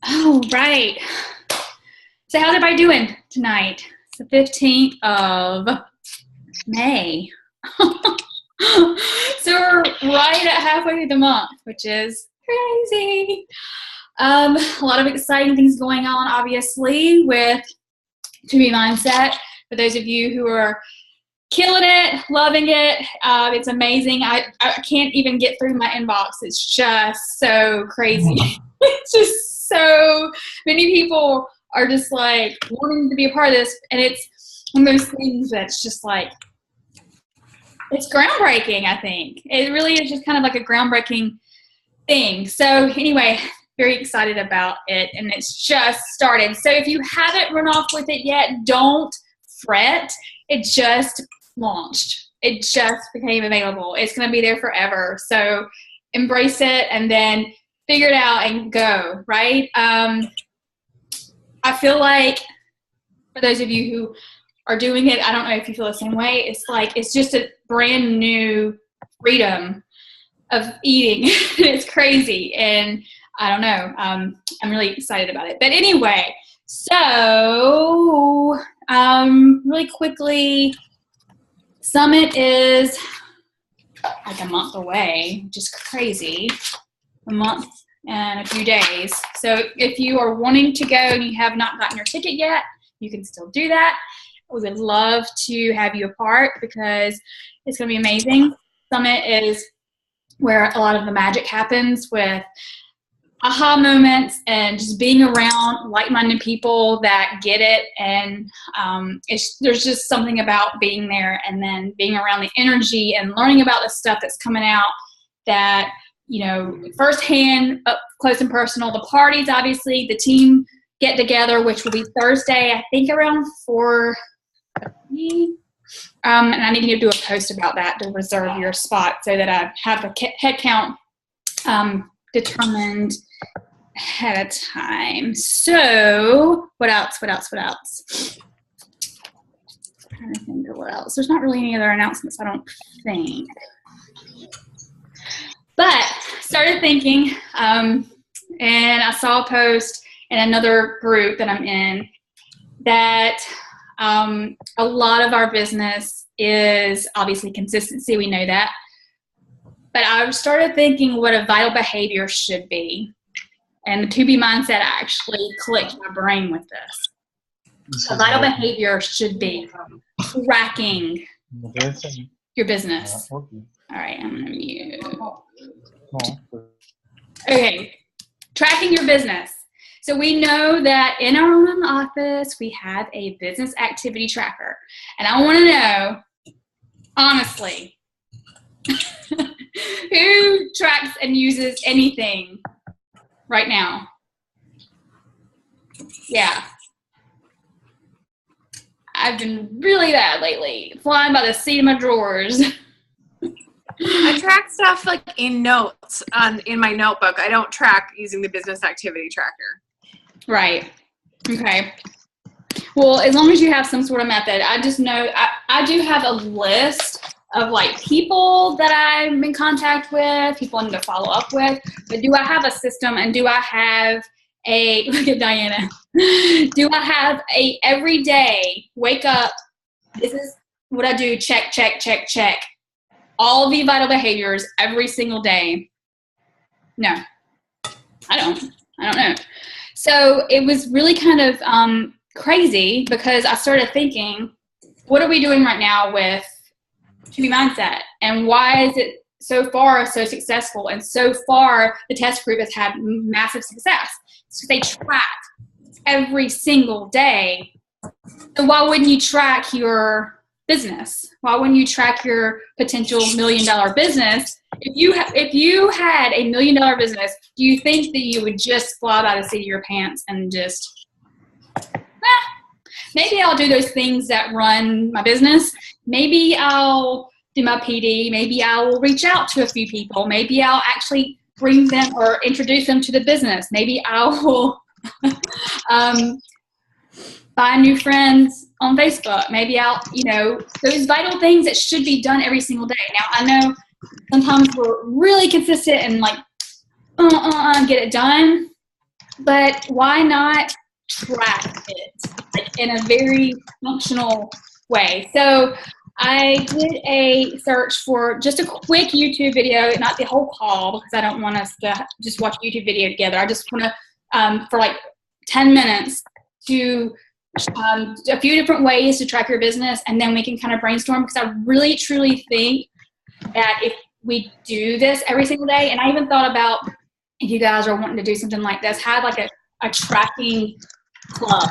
Oh, right. So how's everybody doing tonight? It's the 15th of May. So we're right at halfway through the month, which is crazy. A lot of exciting things going on, obviously, with To Be Mindset. For those of you who are killing it, loving it, it's amazing. I can't even get through my inbox. It's just so crazy. It's just so many people are just like wanting to be a part of this, and it's one of those things that's just like, it's groundbreaking. I think it really is just kind of like a groundbreaking thing. So anyway, very excited about it, and it's just started. So if you haven't run off with it yet, don't fret. It just launched. It just became available. It's going to be there forever. So embrace it and then figure it out and go, right? I feel like for those of you who are doing it, I don't know if you feel the same way. It's like, it's just a brand new freedom of eating. It's crazy. And I don't know. I'm really excited about it. But anyway, so really quickly, Summit is like a month away, which is crazy. A month and a few days. So if you are wanting to go and you have not gotten your ticket yet, you can still do that. We would love to have you a part because it's going to be amazing. Summit is where a lot of the magic happens with aha moments and just being around like-minded people that get it. And there's just something about being there and then being around the energy and learning about the stuff that's coming out that, you know, firsthand, up close and personal. The parties, obviously, the team get together, which will be Thursday, I think around 4:30. And I need to do a post about that to reserve your spot so that I have the head count determined ahead of time. So what else? I'm trying to think of what else. There's not really any other announcements, I don't think. But started thinking, and I saw a post in another group that I'm in that a lot of our business is obviously consistency. We know that. But I started thinking what a vital behavior should be. And the To Be Mindset actually clicked my brain with this. A vital behavior should be tracking your business. All right, I'm going to mute. Okay, tracking your business. So we know that in our own office, we have a business activity tracker. And I want to know, honestly, who tracks and uses anything right now? Yeah. I've been really bad lately, flying by the seat of my drawers. I track stuff like in notes in my notebook. I don't track using the business activity tracker. Right. Okay. Well, as long as you have some sort of method, I just know I do have a list of like people that I'm in contact with, people I need to follow up with, but do I have a system and do I have look at Diana, do I have a everyday wake up, this is what I do, check, all the vital behaviors every single day? No, I don't know. So it was really kind of crazy because I started thinking, what are we doing right now with To Be Mindset? And why is it so far so successful? And so far, the test group has had massive success. So they track every single day. So why wouldn't you track your business? Why wouldn't you track your potential $1 million business? If you had a $1 million business, do you think that you would just fly by the seat of your pants and just, maybe I'll do those things that run my business. Maybe I'll do my PD. Maybe I will reach out to a few people. Maybe I'll actually bring them or introduce them to the business. Maybe I will find new friends on Facebook. Maybe I'll, those vital things that should be done every single day. Now, I know sometimes we're really consistent and like, get it done. but why not track it like in a very functional way? So I did a search for just a quick YouTube video, not the whole call, because I don't want us to just watch a YouTube video together. I just want to, for like 10 minutes, to a few different ways to track your business, and then we can kind of brainstorm, because I really, truly think that if we do this every single day, and I even thought about, if you guys are wanting to do something like this, have like a tracking club,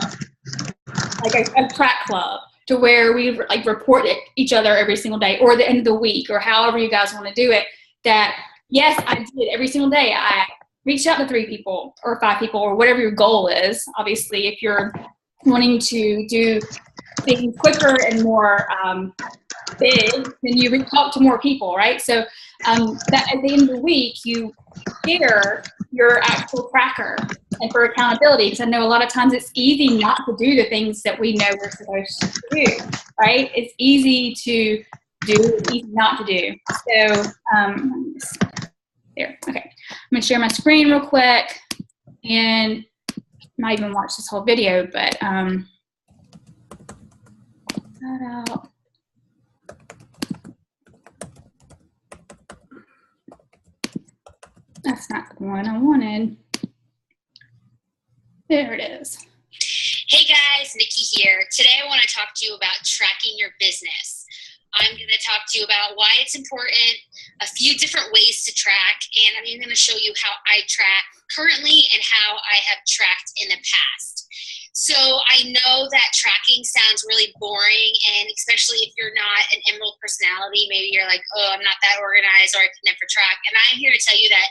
like a track club, to where we like report it each other every single day, or the end of the week, or however you guys want to do it. That, yes, I did every single day. I reached out to 3 people or 5 people, or whatever your goal is. Obviously, if you're wanting to do things quicker and more big, then you talk to more people, right? So that at the end of the week, you share your actual tracker, and for accountability, because I know a lot of times it's easy not to do the things that we know we're supposed to do, right? It's easy to do, it's easy not to do. So there, okay. I'm gonna share my screen real quick, and not even watch this whole video, but that out. That's not the one I wanted. There it is. Hey guys, Nikki here. Today I want to talk to you about tracking your business. I'm going to talk to you about why it's important, a few different ways to track, and I'm even going to show you how I track currently and how I have tracked in the past. So I know that tracking sounds really boring, and especially if you're not an Emerald personality, maybe you're like, oh, I'm not that organized, or I can never track. And I'm here to tell you that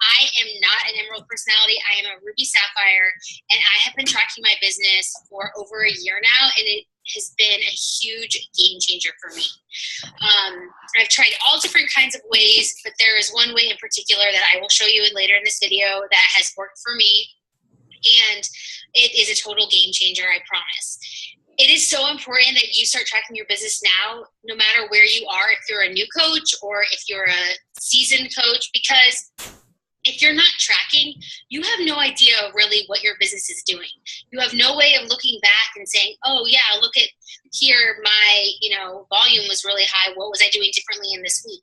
I am not an Emerald personality. I am a Ruby Sapphire, and I have been tracking my business for over a year now, and it has been a huge game changer for me. I've tried all different kinds of ways, but there is one way in particular that I will show you later in this video that has worked for me, and it is a total game changer, I promise. It is so important that you start tracking your business now, no matter where you are, if you're a new coach or if you're a seasoned coach, because if you're not tracking, you have no idea really what your business is doing. You have no way of looking back and saying, oh yeah, look at here, my volume was really high. What was I doing differently in this week?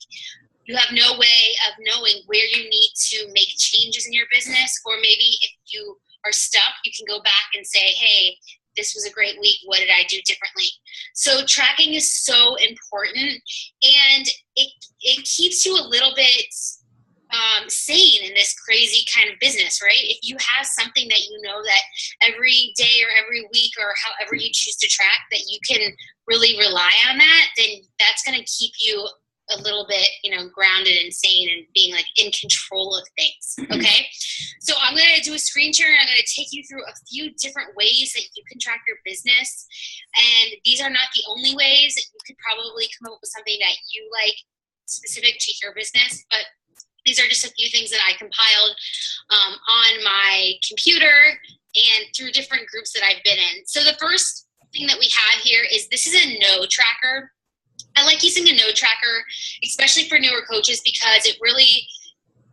You have no way of knowing where you need to make changes in your business, or maybe if you are stuck, you can go back and say, hey, this was a great week. What did I do differently? So tracking is so important, and it keeps you a little bit sane in this crazy kind of business, right? If you have something that you know that every day or every week or however you choose to track, that you can really rely on that, then that's going to keep you a little bit, grounded and sane and being like in control of things. Okay. So I'm going to do a screen share, and I'm going to take you through a few different ways that you can track your business. And these are not the only ways. That you could probably come up with something that you like specific to your business, but these are just a few things that I compiled on my computer and through different groups that I've been in. So the first thing that we have here is, this is a no tracker. I like using a no tracker, especially for newer coaches, because it really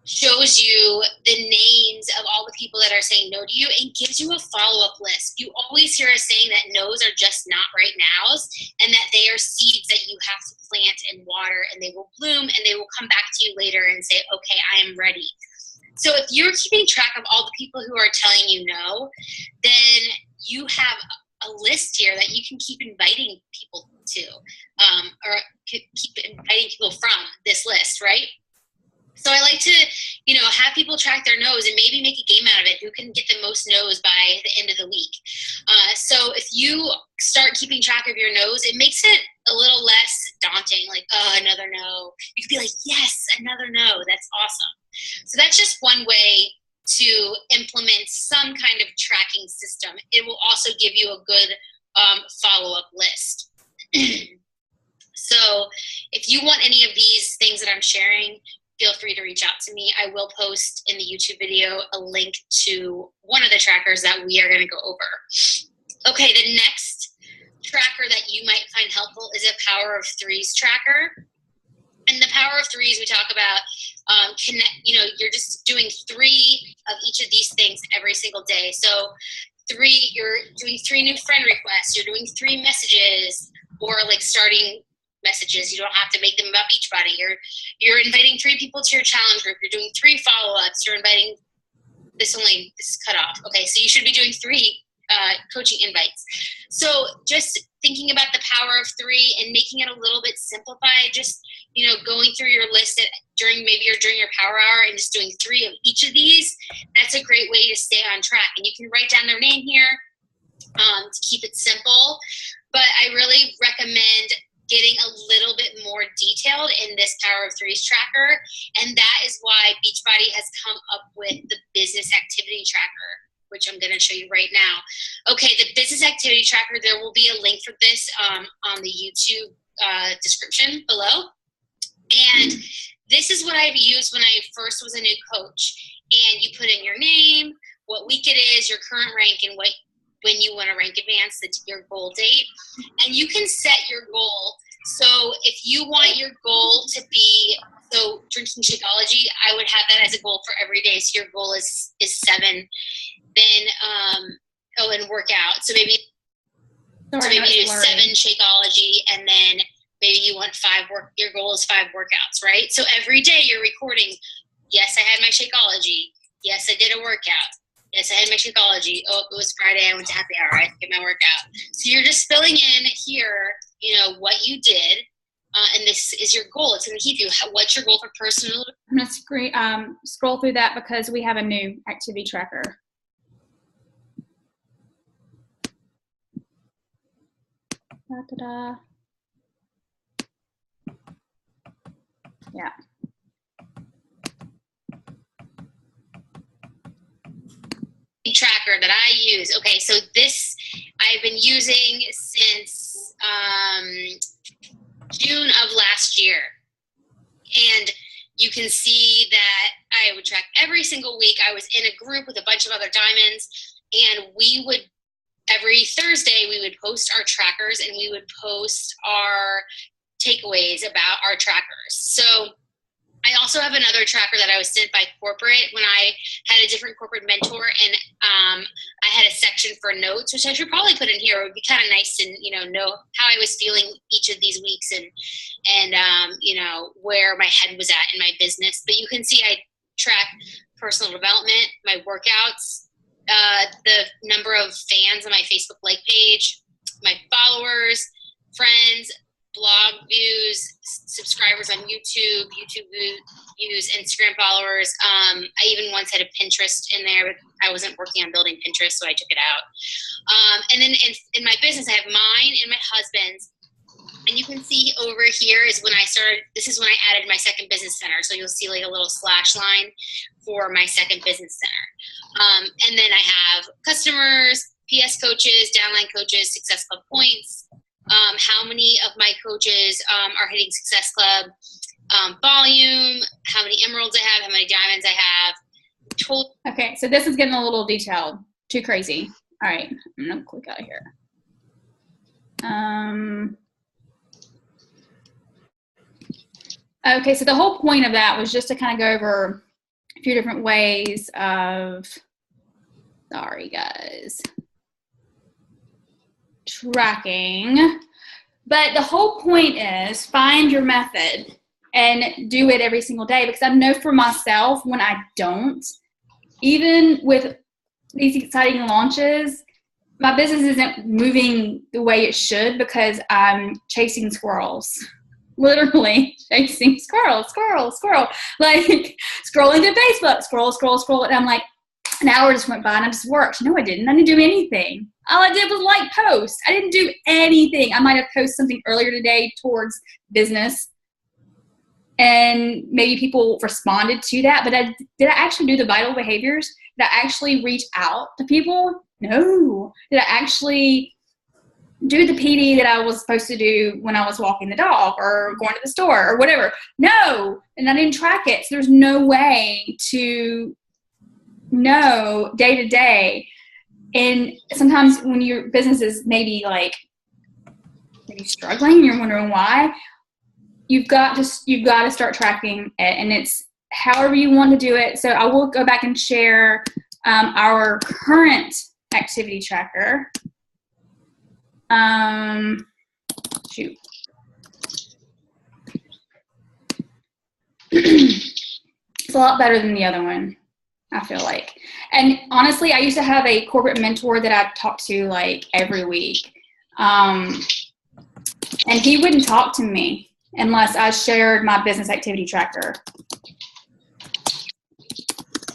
shows you the names of all the people that are saying no to you and gives you a follow-up list. You always hear us saying that no's are just not right nows, and that they are seeds that you have to plant and water, and they will bloom, and they will come back to you later and say, okay, I am ready. So if you're keeping track of all the people who are telling you no, then you have a list here that you can keep inviting people to, or keep inviting people from this list, right? So I like to, have people track their no's and maybe make a game out of it. Who can get the most no's by the end of the week? So if you start keeping track of your no's, it makes it a little less daunting. Like, oh, another no. You could be like, yes, another no. That's awesome. So that's just one way to implement some kind of tracking system. It will also give you a good follow-up list. So if you want any of these things that I'm sharing, feel free to reach out to me. I will post in the YouTube video a link to one of the trackers that we are going to go over. Okay, the next tracker that you might find helpful is a Power of Threes tracker. And the power of threes, we talk about, you're just doing 3 of each of these things every single day. So you're doing 3 new friend requests, you're doing 3 messages, or like starting messages. You don't have to make them about Beachbody. You're inviting 3 people to your challenge group. You're doing 3 follow-ups. You're inviting this is cut off. Okay, so you should be doing 3 coaching invites. So just thinking about the power of 3 and making it a little bit simplified, just, going through your list during your power hour and just doing 3 of each of these, that's a great way to stay on track. And you can write down their name here to keep it simple. But I really recommend getting a little bit more detailed in this Power of Threes tracker. And that is why Beachbody has come up with the business activity tracker, which I'm going to show you right now. Okay, the business activity tracker, there will be a link for this on the YouTube description below. And this is what I've used when I first was a new coach. And you put in your name, what week it is, your current rank, and when you want to rank advance, your goal date. And you can set your goal. So if you want your goal to be, drinking Shakeology, I would have that as a goal for every day. So your goal is 7. Then and work out. So maybe you do 7 Shakeology, and then maybe you want 5 your goal is 5 workouts, right? So every day you're recording, yes, I had my Shakeology. Yes, I did a workout. Yes, I had my Shakeology. Oh, it was Friday. I went to happy hour. I did my workout. So you're just filling in here, what you did. And this is your goal. It's going to keep you. What's your goal for personal? I'm going to scroll through that because we have a new activity tracker. Da-da-da. Yeah. Tracker that I use. Okay, so this I've been using since June of last year. And you can see that I would track every single week. I was in a group with a bunch of other diamonds, and every Thursday we would post our trackers, and we would post our takeaways about our trackers. So I also have another tracker that I was sent by corporate when I had a different corporate mentor, and I had a section for notes, which I should probably put in here. It would be kind of nice to know how I was feeling each of these weeks and where my head was at in my business. But you can see I track personal development, my workouts, the number of fans on my Facebook like page, my followers, friends, blog views, subscribers on YouTube views, Instagram followers. I even once had a Pinterest in there, but I wasn't working on building Pinterest, so I took it out. And then in my business, I have mine and my husband's. And you can see over here is when this is when I added my second business center. So you'll see like a little slash line for my second business center. And then I have customers, PS coaches, downline coaches, Success Club points, how many of my coaches are hitting Success Club, volume, how many emeralds I have, how many diamonds I have. Okay, so this is getting a little detailed. Too crazy. All right, I'm going to click out of here. Okay, so the whole point of that was just to kind of go over a few different ways of, sorry guys, tracking. But the whole point is find your method and do it every single day, because I know for myself when I don't, even with these exciting launches, my business isn't moving the way it should because I'm chasing squirrels. Literally chasing squirrel. Like scrolling through Facebook, scroll. And I'm like, an hour just went by and I just worked. No, I didn't. I didn't do anything. All I did was like post. I didn't do anything. I might have posted something earlier today towards business, and maybe people responded to that. But did I actually do the vital behaviors? Did I actually reach out to people? No. Did I actually do the PD that I was supposed to do when I was walking the dog or going to the store or whatever? No. And I didn't track it. So there's no way to know day to day. And sometimes when your business is maybe struggling, you're wondering why. you've got to start tracking it, and it's however you want to do it. So I will go back and share our current activity tracker. Shoot. It's a lot better than the other one, I feel like. And honestly, I used to have a corporate mentor that I talked to like every week. And he wouldn't talk to me unless I shared my business activity tracker.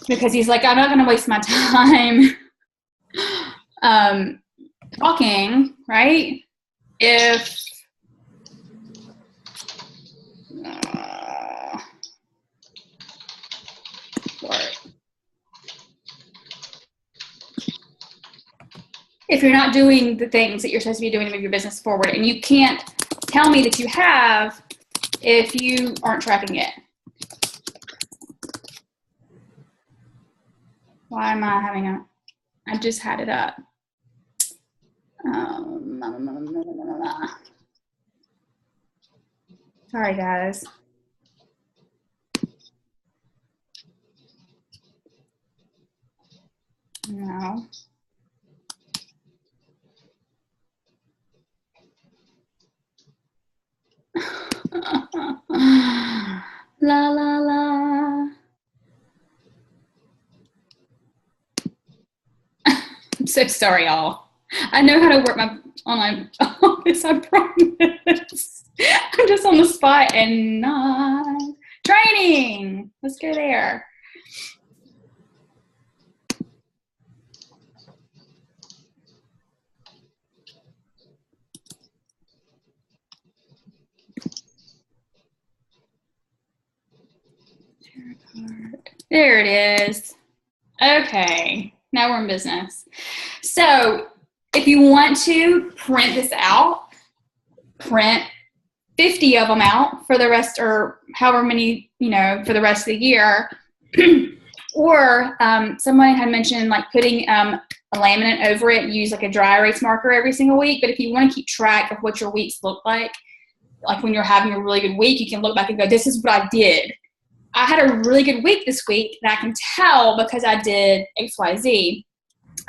Because he's like, I'm not going to waste my time talking, right? If you're not doing the things that you're supposed to be doing to move your business forward, and you can't tell me that you have if you aren't tracking it. Why am I having I just had it up. Sorry, guys. No. La la la. I'm so sorry, y'all. I know how to work my online office, I promise. I'm just on the spot and not training. Let's go there. There it is. Okay, now we're in business. So if you want to print this out, print 50 of them out for the rest, or however many, for the rest of the year. Or someone had mentioned like putting a laminate over it, use like a dry erase marker every single week. But if you want to keep track of what your weeks look like when you're having a really good week, you can look back and go, this is what I did. I had a really good week this week, and I can tell because I did X, Y, Z.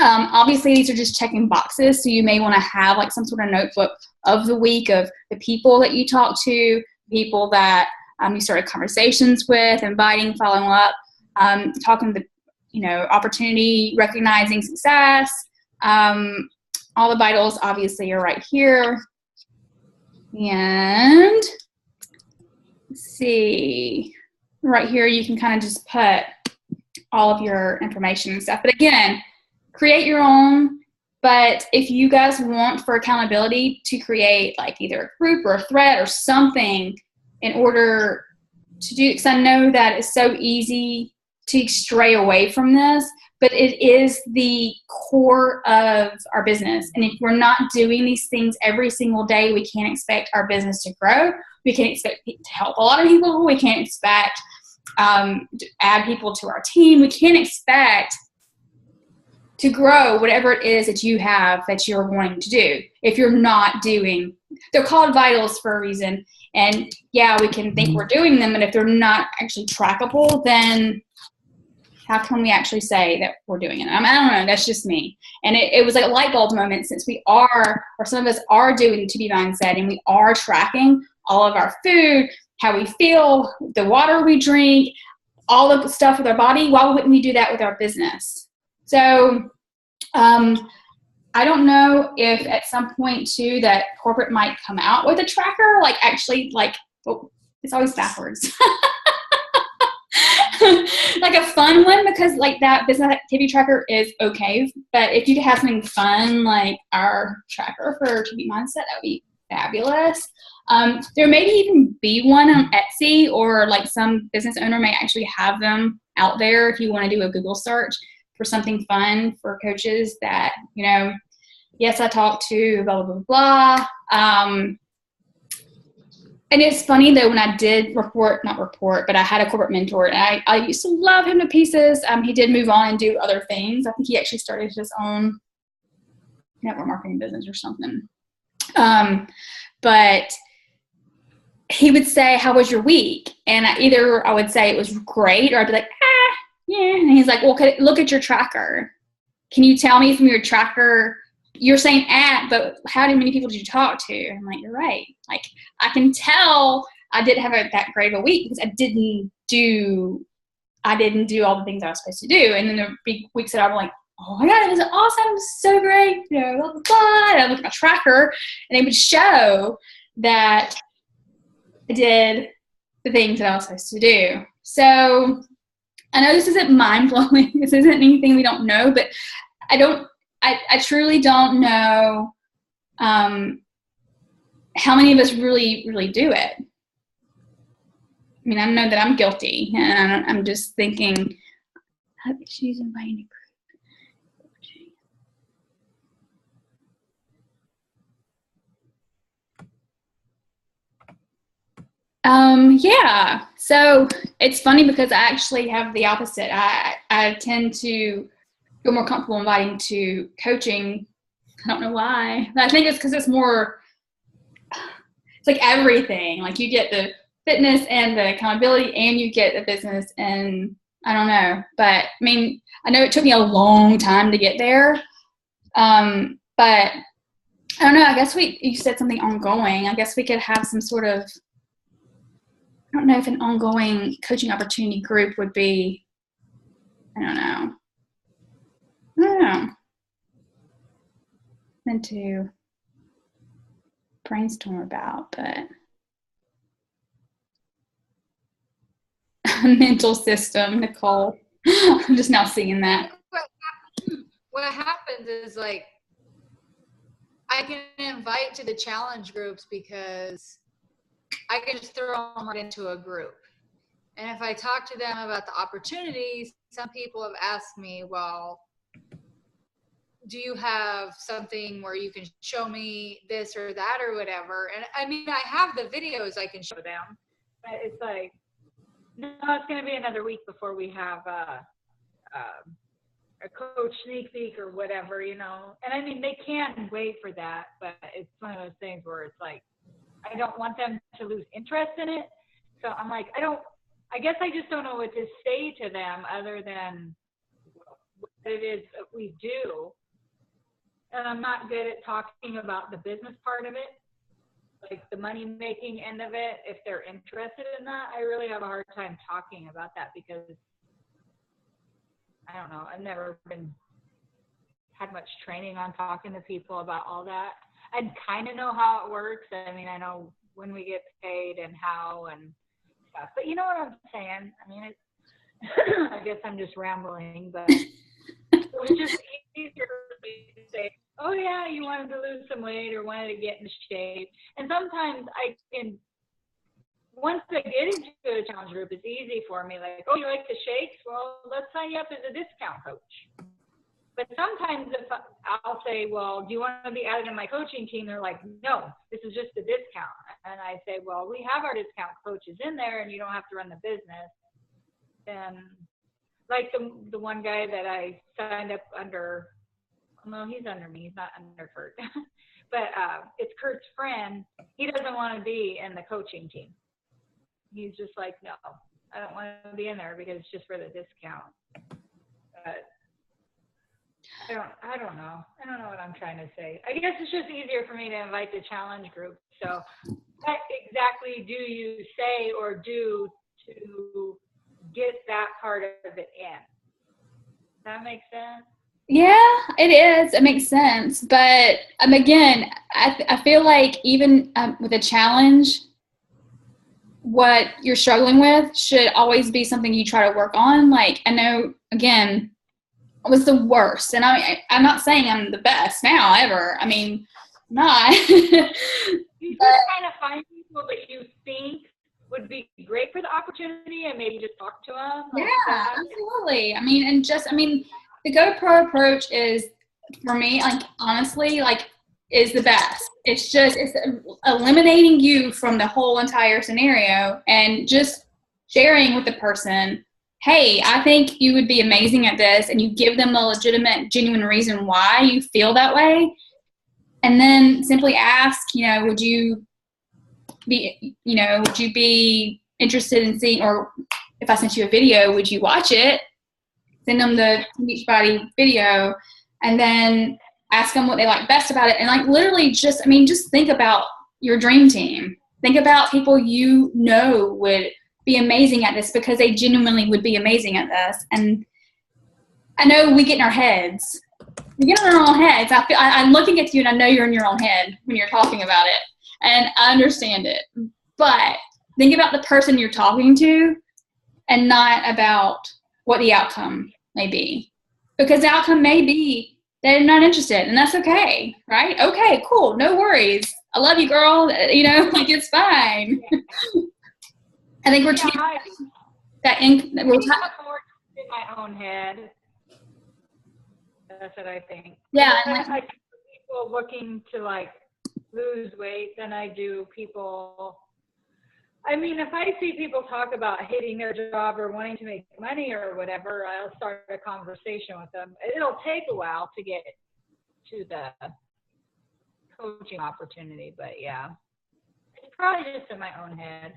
Obviously, these are just checking boxes, so you may want to have like some sort of notebook of the week of the people that you talk to, people that you started conversations with, inviting, following up, talking to opportunity, recognizing success. All the vitals obviously are right here. And let's see. Right here, you can kind of just put all of your information and stuff. But again, create your own. But if you guys want for accountability to create like either a group or a thread or something in order to do, because I know that it's so easy to stray away from this, but it is the core of our business. And if we're not doing these things every single day, we can't expect our business to grow. We can't expect to help a lot of people. We can't expect to add people to our team. We can't expect to grow whatever it is that you have that you're wanting to do if you're not doing. They're called vitals for a reason. And yeah, we can think we're doing them, but if they're not actually trackable, then how can we actually say that we're doing it? I don't know. That's just me. And it was like a light bulb moment, since we are, or some of us are doing To Be Mindset, and we are tracking all of our food, how we feel, the water we drink, all of the stuff with our body. Why wouldn't we do that with our business? So I don't know if at some point too that corporate might come out with a tracker, like actually like, oh, it's always backwards. Like a fun one, because like that business activity tracker is okay. But if you could have something fun like our tracker for To Be Mindset, that would be fabulous. There may even be one on Etsy, or like some business owner may actually have them out there if you want to do a Google search for something fun for coaches that, yes, I talked to blah, blah, blah, blah. And it's funny though, when I did not report, but I had a corporate mentor, and I used to love him to pieces. He did move on and do other things. I think he actually started his own network marketing business or something. But he would say, how was your week? And either I would say it was great, or I'd be like, yeah. And he's like, well, look at your tracker. Can you tell me from your tracker, you're saying but how many people did you talk to? I'm like, you're right. Like, I can tell I didn't have that great of a week because I didn't do all the things I was supposed to do. And then there would be weeks that I'm like, oh my God, it was awesome. It was so great. You know, blah, blah, blah. And I look at my tracker and it would show that I did the things that I was supposed to do. So I know this isn't mind-blowing. This isn't anything we don't know, but I truly don't know how many of us really, really do it. I mean, I know that I'm guilty, and I'm just thinking, she's inviting a group. Yeah. So it's funny because I actually have the opposite. I tend to feel more comfortable inviting to coaching. I don't know why. But I think it's because it's like everything. Like you get the fitness and the accountability and you get the business, and I don't know. But I mean, I know it took me a long time to get there. But I don't know. I guess you said something ongoing. I guess we could have some sort of, I don't know if an ongoing coaching opportunity group would be, I don't know. Meant to brainstorm about, but mental system, Nicole. I'm just now seeing that. What happens is, like, I can invite to the challenge groups because I can just throw them right into a group. And if I talk to them about the opportunities, some people have asked me, well, do you have something where you can show me this or that or whatever? And I mean, I have the videos I can show them, but it's like, no, it's going to be another week before we have a coach sneak peek or whatever, you know. And I mean, they can wait for that, but it's one of those things where it's like, I don't want them to lose interest in it. So I'm like, I guess I just don't know what to say to them other than what it is that we do. And I'm not good at talking about the business part of it, like the money making end of it. If they're interested in that, I really have a hard time talking about that because I don't know, I've never had much training on talking to people about all that. I kind of know how it works. I mean, I know when we get paid and how and stuff, but you know what I'm saying? I mean, I guess I'm just rambling, but it was just easier for me to say, oh yeah, you wanted to lose some weight or wanted to get in shape. And sometimes I can, once I get into a challenge group, it's easy for me. Like, oh, you like the shakes? Well, let's sign you up as a discount coach. But sometimes if I'll say, well, do you want to be added to my coaching team? They're like, no, this is just a discount. And I say, well, we have our discount coaches in there and you don't have to run the business. And like the one guy that I signed up under, no, he's under me. He's not under Kurt. But it's Kurt's friend. He doesn't want to be in the coaching team. He's just like, no, I don't want to be in there because it's just for the discount. But I don't know. I don't know what I'm trying to say. I guess it's just easier for me to invite the challenge group. So what exactly do you say or do to get that part of it in? Does that make sense? Yeah, it is. It makes sense. But again, I feel like even with a challenge, what you're struggling with should always be something you try to work on. Like, I know, again, I was the worst. And I'm not saying I'm the best now ever. I mean, not. You just kind of find people that you think would be great for the opportunity and maybe just talk to them. Like yeah, absolutely. The GoPro approach is, for me, like, honestly, like, is the best. It's eliminating you from the whole entire scenario and just sharing with the person, hey, I think you would be amazing at this, and you give them a legitimate, genuine reason why you feel that way. And then simply ask, would you be, would you be interested in seeing, or if I sent you a video, would you watch it? Send them the Beachbody video, and then ask them what they like best about it. And like literally just think about your dream team. Think about people would be amazing at this, because they genuinely would be amazing at this. And I know we get in our heads. We get in our own heads. I'm looking at you and I know you're in your own head when you're talking about it. And I understand it. But think about the person you're talking to and not about what the outcome may be. Because the outcome may be they're not interested, and that's okay, right? Okay, cool, no worries. I love you, girl. Like it's fine. I think we're too we're more in my own head. That's what I think. Yeah, I think people looking to like lose weight than I do people. I mean, if I see people talk about hating their job or wanting to make money or whatever, I'll start a conversation with them. It'll take a while to get to the coaching opportunity, but yeah, it's probably just in my own head.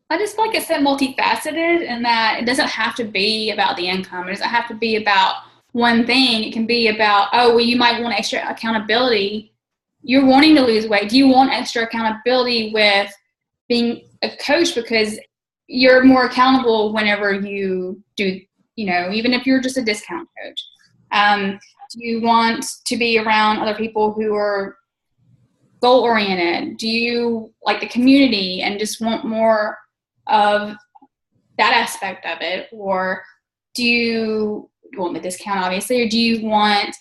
I just feel like it's so multifaceted, in that it doesn't have to be about the income. It doesn't have to be about one thing. It can be about, you might want extra accountability. You're wanting to lose weight. Do you want extra accountability with being a coach, because you're more accountable whenever you do, even if you're just a discount coach? Do you want to be around other people who are goal oriented? Do you like the community and just want more of that aspect of it? Or do you want the discount, obviously, or do you want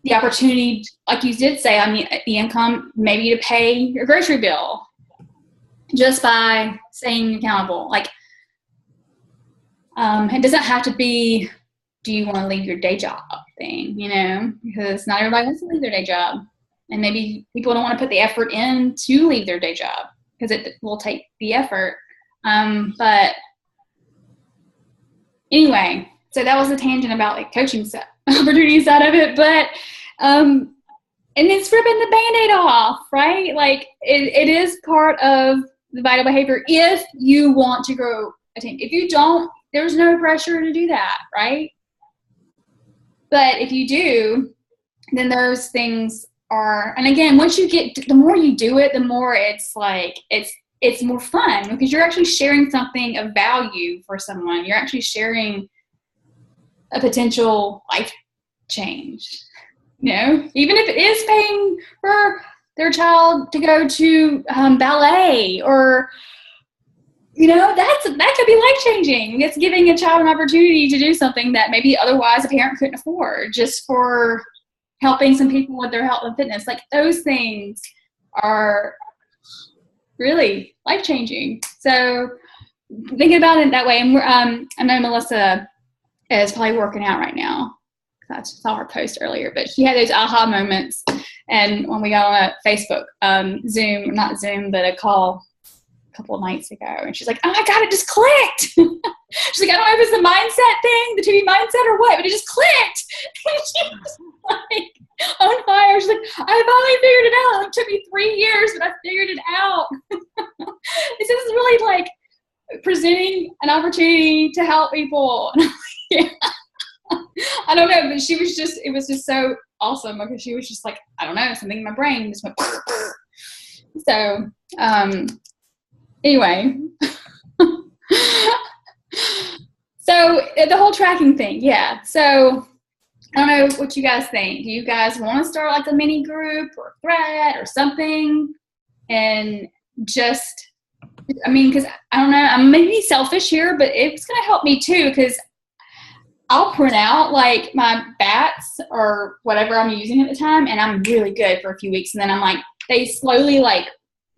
the opportunity, like you did say, the income maybe to pay your grocery bill just by staying accountable? Like, it doesn't have to be, do you want to leave your day job thing, because not everybody wants to leave their day job. And maybe people don't want to put the effort in to leave their day job because it will take the effort. But anyway, so that was a tangent about like coaching opportunity side of it. But, and it's ripping the Band-Aid off, right? Like it is part of the vital behavior if you want to grow a team. If you don't, there's no pressure to do that, right? But if you do, then those things are, and again, once you get, the more you do it, the more it's like, it's more fun, because you're actually sharing something of value for someone. You're actually sharing a potential life change, even if it is paying for their child to go to ballet, or that could be life-changing. It's giving a child an opportunity to do something that maybe otherwise a parent couldn't afford, just for helping some people with their health and fitness. Like those things are really life-changing. So thinking about it that way, and I know Melissa is probably working out right now. I saw her post earlier, but she had those aha moments. And when we got on a Facebook not Zoom, but a call a couple of nights ago, and she's like, oh my God, it just clicked. She's like, I don't know if it's the mindset thing, the 2B mindset or what, but it just clicked. And she was like on fire. She's like, I finally figured it out. It took me 3 years, but I figured it out. This is really like presenting an opportunity to help people. Yeah. I don't know, but it was just so awesome, because she was just like, I don't know, something in my brain just went. So, anyway. So the whole tracking thing, yeah. So I don't know what you guys think. Do you guys want to start like a mini group or thread or something? And just, because I don't know, I'm maybe selfish here, but it's going to help me too, because I'll print out like my bats or whatever I'm using at the time, and I'm really good for a few weeks, and then I'm like, they slowly like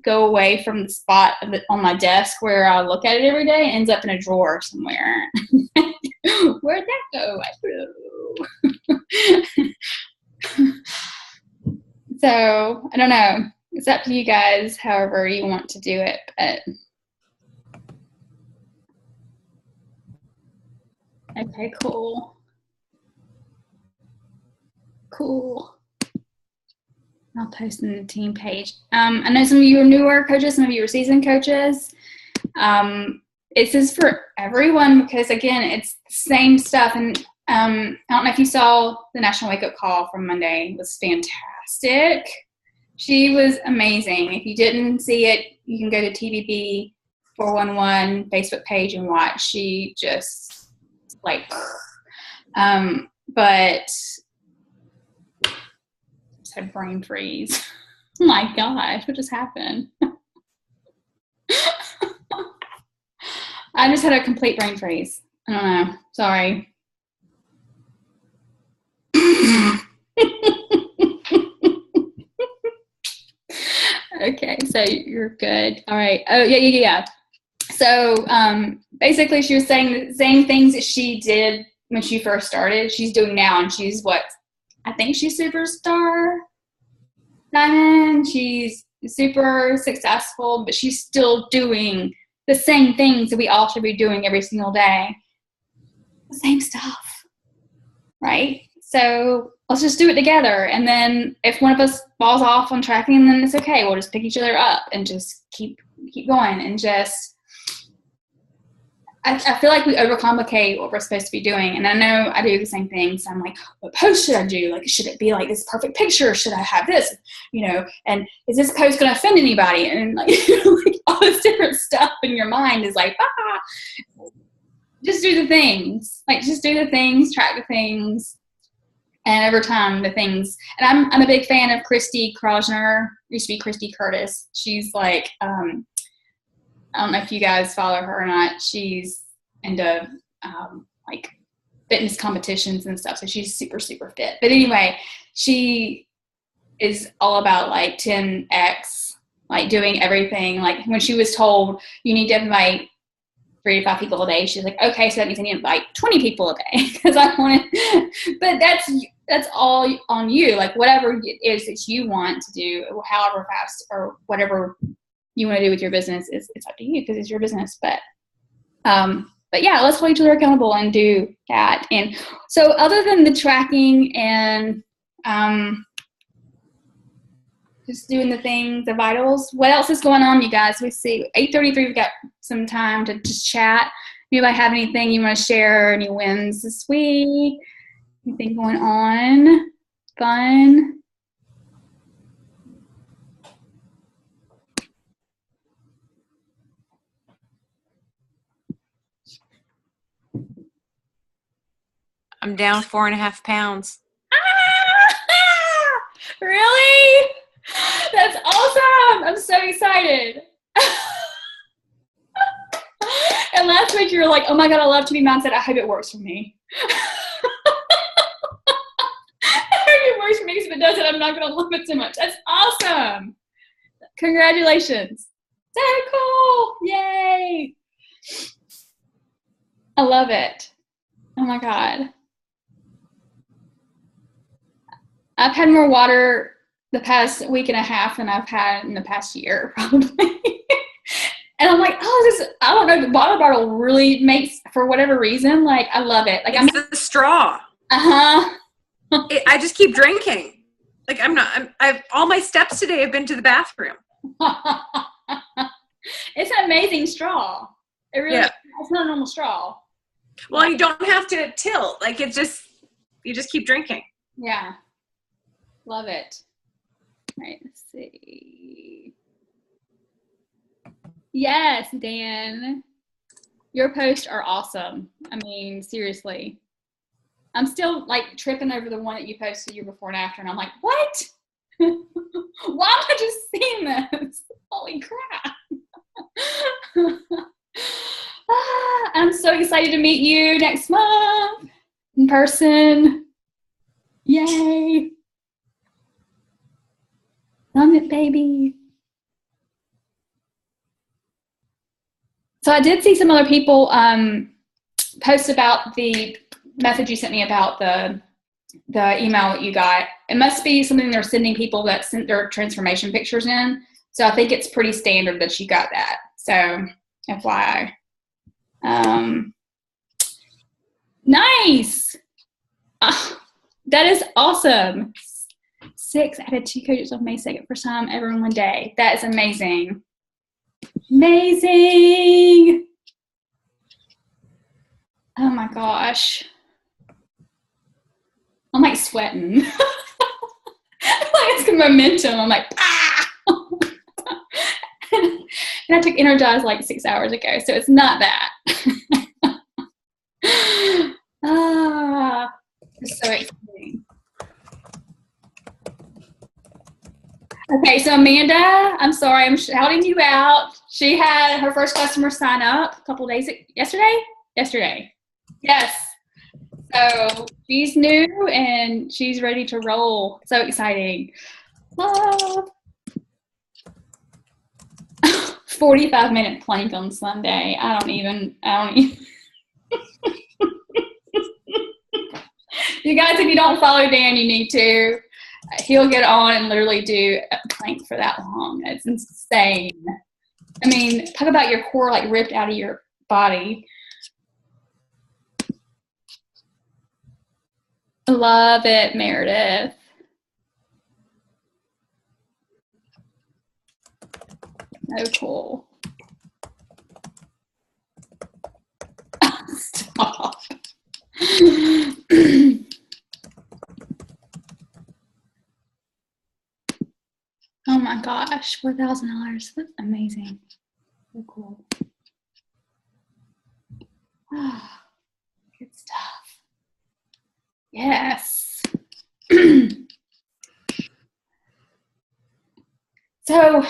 go away from the spot on my desk where I look at it every day. It ends up in a drawer somewhere. Where'd that go? So I don't know. It's up to you guys, however you want to do it. But okay, cool. I'll post in the team page. I know some of you are newer coaches, some of you are seasoned coaches. This is for everyone because, again, it's the same stuff. And I don't know if you saw the National Wake Up Call from Monday. It was fantastic. She was amazing. If you didn't see it, you can go to TVB 411 Facebook page and watch. She just but just had brain freeze. Oh my gosh, what just happened? I just had a complete brain freeze. I don't know. Sorry. Okay, so you're good. All right. Oh, yeah. So basically, she was saying the same things that she did when she first started, she's doing now, and she's I think she's superstar diamond. She's super successful, but she's still doing the same things that we all should be doing every single day. The same stuff, right? So let's just do it together. And then if one of us falls off on tracking, then it's okay. We'll just pick each other up and just keep going. And just, I feel like we overcomplicate what we're supposed to be doing. And I know I do the same thing. So I'm like, what post should I do? Like, should it be like this perfect picture? Should I have this? And is this post going to offend anybody? And like, like all this different stuff in your mind is like, just do the things. Like, just do the things, track the things. And over time, the things, and I'm a big fan of Christy Krosner, used to be Christy Curtis. She's like, I don't know if you guys follow her or not. She's into like fitness competitions and stuff. So she's super, super fit. But anyway, she is all about like 10X, like doing everything. Like when she was told you need to invite 3 to 5 people a day, she's like, okay, so that means I need to invite 20 people a day because I want it. But that's all on you. Like whatever it is that you want to do, however fast or whatever you want to do with your business it's up to you because it's your business. But yeah, let's hold each other accountable and do that. And so other than the tracking and just doing the things, the vitals, what else is going on, you guys? We see 8:33, we've got some time to just chat. Anybody have anything you want to share, any wins this week? Anything going on? Fun? I'm down 4.5 pounds. Really? That's awesome. I'm so excited. And last week you were like, oh my God, I love to be mindset. I hope it works for me. I hope it works for me because if it doesn't, I'm not going to love it too much. That's awesome. Congratulations. So cool. Yay. I love it. Oh my God. I've had more water the past week and a half than I've had in the past year, probably. And I'm like, I don't know, the water bottle really makes, for whatever reason, like, I love it. Like, It's the straw. Uh-huh. I just keep drinking. Like, I've all my steps today have been to the bathroom. It's an amazing straw. It really is. It's not a normal straw. Well, you don't have to tilt. Like, you just keep drinking. Yeah. Love it. All right, let's see. Yes, Dan. Your posts are awesome. I mean, seriously. I'm still like tripping over the one that you posted your before and after, and I'm like, what? Why am I just seeing this? Holy crap. I'm so excited to meet you next month in person. Yay. Love it, baby. So I did see some other people post about the message you sent me about the email that you got. It must be something they're sending people that sent their transformation pictures in. So I think it's pretty standard that you got that. So FYI. Nice. That is awesome. 6 out of 2 coaches on May 2nd, first time ever in one day. That is amazing. Amazing. Oh my gosh. I'm like sweating. Like it's good momentum. I'm like, ah. And I took Energize like 6 hours ago, so it's not that. It's so exciting. Okay, so Amanda, I'm sorry, I'm shouting you out. She had her first customer sign up a couple days, yesterday. Yes. So she's new and she's ready to roll. So exciting. Love. 45-minute plank on Sunday. I don't even. You guys, if you don't follow Dan, you need to. He'll get on and literally do a plank for that long. It's insane. I mean, talk about your core like ripped out of your body. Love it, Meredith. So cool. Stop. Oh my gosh, $4,000. That's amazing. So cool. Good stuff. Yes. So,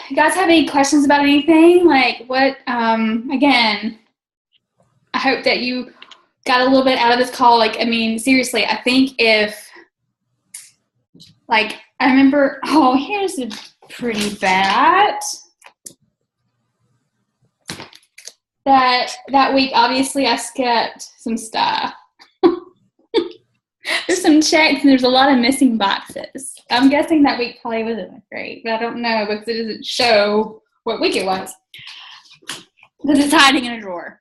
you guys have any questions about anything? Like what, again, I hope that you got a little bit out of this call. Like, I mean, seriously, I think if, like, I remember, oh, here's a pretty bad. That week, obviously, I skipped some stuff. There's some checks and there's a lot of missing boxes. I'm guessing that week probably wasn't great, but I don't know because it doesn't show what week it was because it's hiding in a drawer.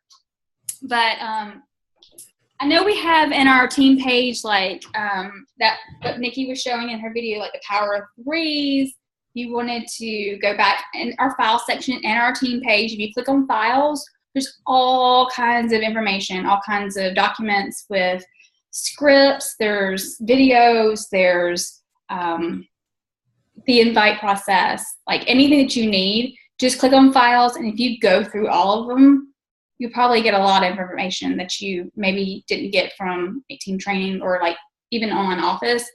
But I know we have in our team page like that what Nikki was showing in her video, like the power of threes. You wanted to go back in our file section and our team page. If you click on files, there's all kinds of information, all kinds of documents with scripts, there's videos, there's the invite process, like anything that you need, just click on files. And if you go through all of them, you'll probably get a lot of information that you maybe didn't get from a team training or like even online office.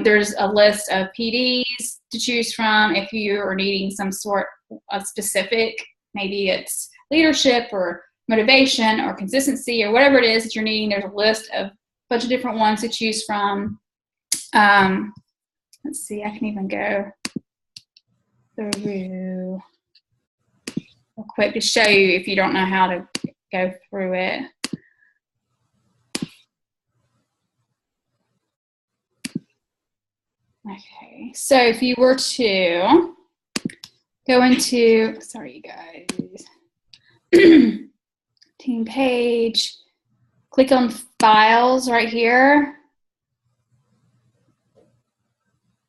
There's a list of PDs to choose from if you are needing some sort of specific, maybe it's leadership or motivation or consistency or whatever it is that you're needing. There's a list of a bunch of different ones to choose from. Let's see, I can even go through real quick to show you if you don't know how to go through it. Okay, so if you were to go into, sorry you guys, team page, click on files right here.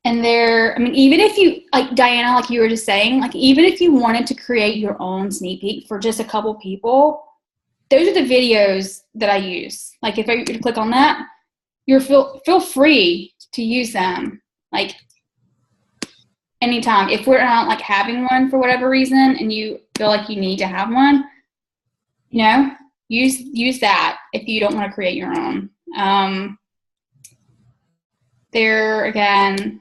And there, I mean, even if you, like Diana, like you were just saying, like even if you wanted to create your own sneak peek for just a couple people, those are the videos that I use. Like if I were to click on that, you're feel free to use them, like anytime. If we're not like having one for whatever reason and you feel like you need to have one, you know, use that if you don't want to create your own. There again,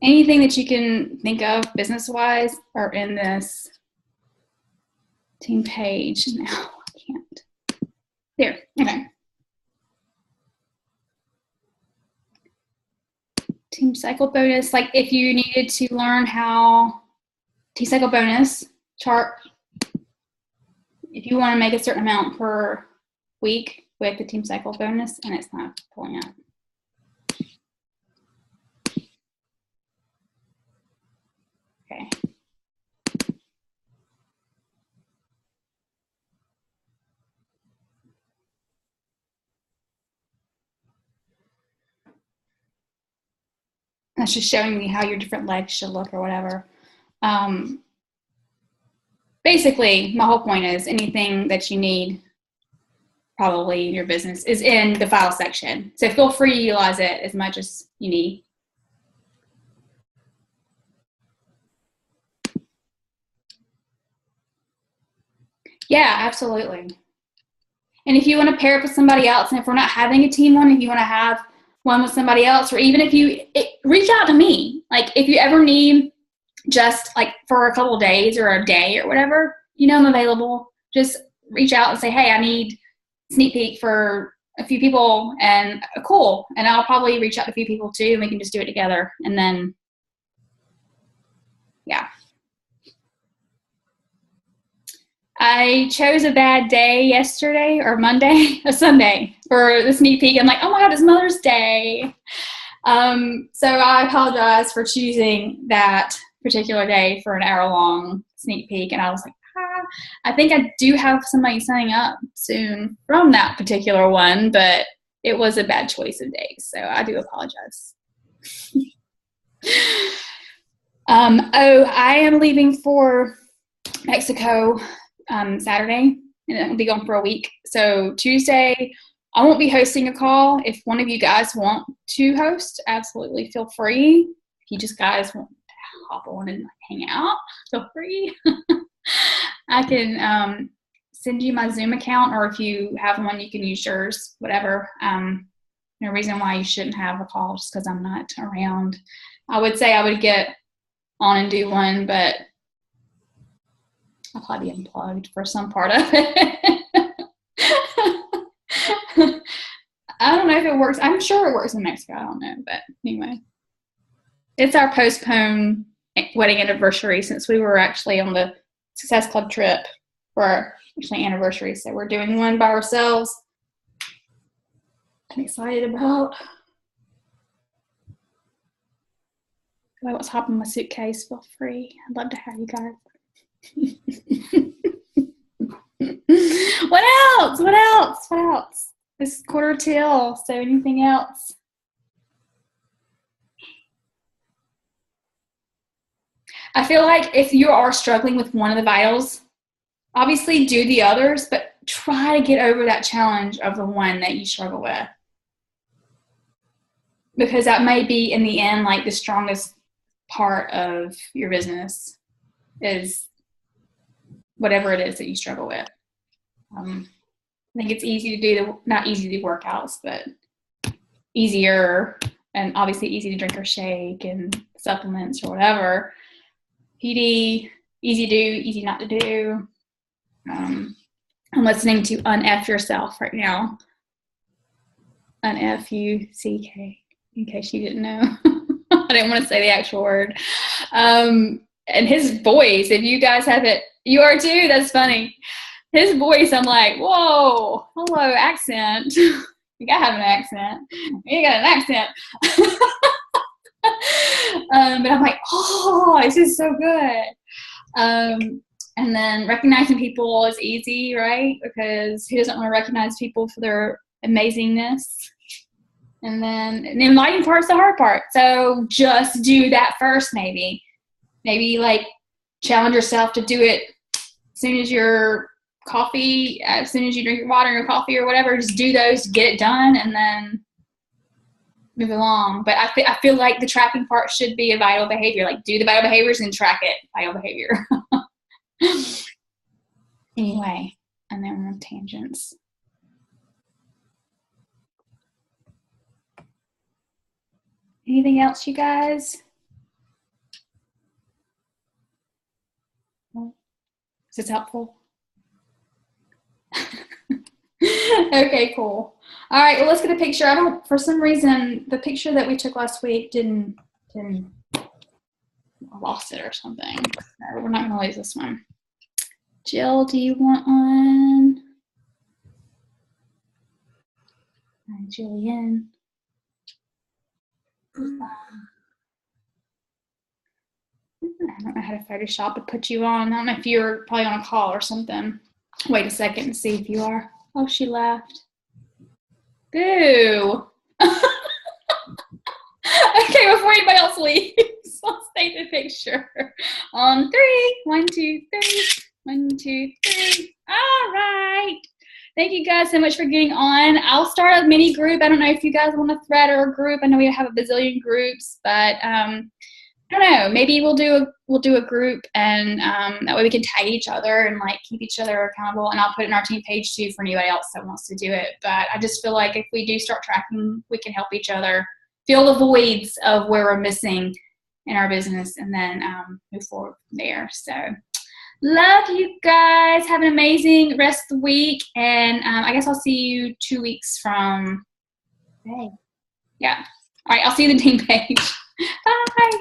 anything that you can think of business-wise are in this team page. Now I can't. There, okay. Team cycle bonus, like if you needed to learn how team cycle bonus chart, if you want to make a certain amount per week with the team cycle bonus, and it's not pulling up. Okay. That's just showing me how your different legs should look or whatever. Basically, my whole point is anything that you need probably in your business is in the file section. So feel free to utilize it as much as you need. Yeah, absolutely. And if you want to pair up with somebody else, and if we're not having a team one, if you want to have one with somebody else, or even if reach out to me. Like if you ever need just like for a couple of days or a day or whatever, I'm available. Just reach out and say, hey, I need sneak peek for a few people, and cool. And I'll probably reach out to a few people too, and we can just do it together. And then, yeah. I chose a bad day yesterday or a Sunday for the sneak peek. I'm like, oh my God, it's Mother's Day. So I apologize for choosing that particular day for an hour-long sneak peek. And I was like, I think I do have somebody signing up soon from that particular one, but it was a bad choice of days. So I do apologize. I am leaving for Mexico Saturday, and I'll be gone for a week. So Tuesday, I won't be hosting a call. If one of you guys want to host, absolutely feel free. If you just guys want to hop on and hang out, feel free. I can send you my Zoom account, or if you have one, you can use yours, whatever. No reason why you shouldn't have a call just because I'm not around. I would say I would get on and do one, but I'll probably be unplugged for some part of it. I don't know if it works. I'm sure it works in Mexico. I don't know. But anyway, it's our postponed wedding anniversary since we were actually on the Success Club trip for our actually anniversary. So we're doing one by ourselves. I'm excited about. If I was hopping my suitcase, feel free. I'd love to have you guys. What else? What else? What else? It's 1:45, so anything else? I feel like if you are struggling with one of the vitals, obviously do the others, but try to get over that challenge of the one that you struggle with. Because that may be, in the end, like the strongest part of your business is whatever it is that you struggle with. I think it's easy to do not easy to do workouts, but easier, and obviously easy to drink or shake and supplements or whatever. PD, easy to do, easy not to do. I'm listening to Unf Yourself right now. Unfuck, in case you didn't know. I didn't want to say the actual word. And his voice, if you guys have it, you are too, that's funny. His voice, I'm like, whoa, hello, accent. You gotta have an accent. You got an accent. But I'm like, oh, this is so good. And then recognizing people is easy, right? Because who doesn't want to recognize people for their amazingness? And then the inviting part's the hard part. So just do that first, maybe. Maybe like challenge yourself to do it as soon as your coffee, as soon as you drink your water and your coffee or whatever, just do those, get it done, and then move along. But I feel like the tracking part should be a vital behavior. Like do the vital behaviors and track it, vital behavior. Anyway, and then we're on tangents. Anything else, you guys? Is this helpful? Okay, cool. All right, well, let's get a picture. For some reason, the picture that we took last week didn't I lost it or something. No, we're not going to lose this one. Jill, do you want one? Hi, Jillian. I don't know how to Photoshop to put you on. I don't know if you're probably on a call or something. Wait a second and see if you are. Oh, she left. Boo. Okay, before anybody else else leaves. Let's take the picture. On 3. 1, 2, 3. 1, 2, 3. All right. Thank you guys so much for getting on. I'll start a mini group. I don't know if you guys want a thread or a group. I know we have a bazillion groups, but I don't know. Maybe we'll do a group, and that way we can tag each other and like keep each other accountable. And I'll put it in our team page too for anybody else that wants to do it. But I just feel like if we do start tracking, we can help each other fill the voids of where we're missing in our business, and then move forward from there. So love you guys. Have an amazing rest of the week, and I guess I'll see you 2 weeks from today. Yeah. All right. I'll see you in the team page. Bye.